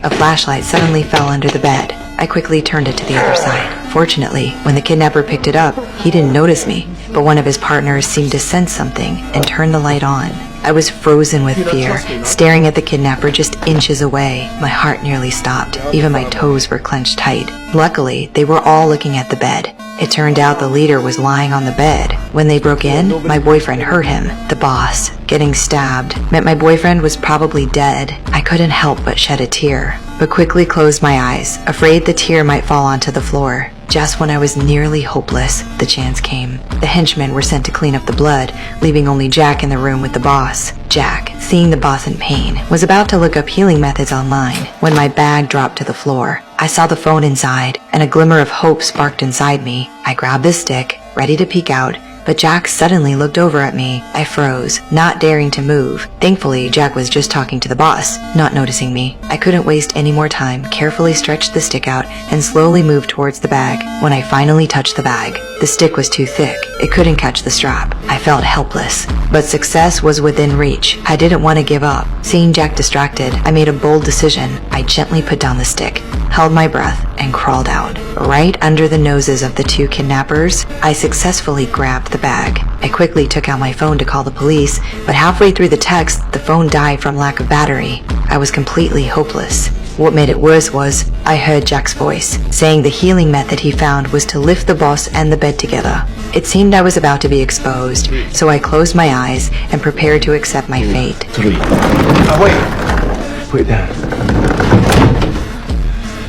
A flashlight suddenly fell under the bed. I quickly turned it to the other side. Fortunately, when the kidnapper picked it up, he didn't notice me, but one of his partners seemed to sense something and turned the light on. I was frozen with fear, staring at the kidnapper just inches away. My heart nearly stopped. Even my toes were clenched tight. Luckily, they were all looking at the bed. It turned out the leader was lying on the bed. When they broke in, my boyfriend hurt him. The boss, getting stabbed, meant my boyfriend was probably dead. I couldn't help but shed a tear, but quickly closed my eyes, afraid the tear might fall onto the floor. Just when I was nearly hopeless, the chance came. The henchmen were sent to clean up the blood, leaving only Jack in the room with the boss. Jack, seeing the boss in pain, was about to look up healing methods online when my bag dropped to the floor. I saw the phone inside, and a glimmer of hope sparked inside me. I grabbed the stick, ready to peek out, but Jack suddenly looked over at me. I froze, not daring to move. Thankfully, Jack was just talking to the boss, not noticing me. I couldn't waste any more time, carefully stretched the stick out, and slowly moved towards the bag. When I finally touched the bag, the stick was too thick. It couldn't catch the strap. I felt helpless, but success was within reach. I didn't want to give up. Seeing Jack distracted, I made a bold decision. I gently put down the stick, held my breath, and crawled out. Right under the noses of the two kidnappers, I successfully grabbed the bag. I quickly took out my phone to call the police, but halfway through the text, the phone died from lack of battery. I was completely hopeless. What made it worse was, I heard Jack's voice, saying the healing method he found was to lift the boss and the bed together. It seemed I was about to be exposed, so I closed my eyes and prepared to accept my fate. 3. Oh, wait. Put it down.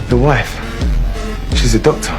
The wife. She's a doctor.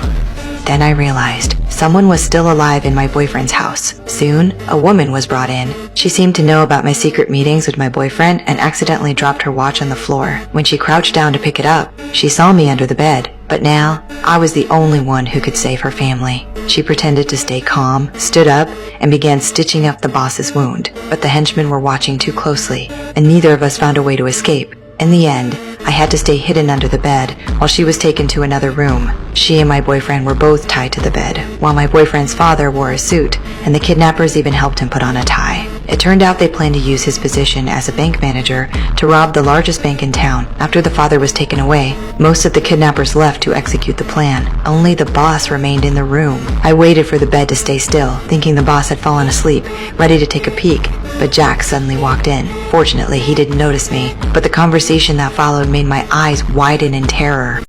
Then I realized someone was still alive in my boyfriend's house. Soon, a woman was brought in. She seemed to know about my secret meetings with my boyfriend and accidentally dropped her watch on the floor. When she crouched down to pick it up, she saw me under the bed. But now, I was the only one who could save her family. She pretended to stay calm, stood up, and began stitching up the boss's wound. But the henchmen were watching too closely, and neither of us found a way to escape. In the end, I had to stay hidden under the bed while she was taken to another room. She and my boyfriend were both tied to the bed, while my boyfriend's father wore a suit, and the kidnappers even helped him put on a tie. It turned out they planned to use his position as a bank manager to rob the largest bank in town. After the father was taken away, most of the kidnappers left to execute the plan. Only the boss remained in the room. I waited for the bed to stay still, thinking the boss had fallen asleep, ready to take a peek, but Jack suddenly walked in. Fortunately, he didn't notice me, but the conversation that followed made my eyes widen in terror.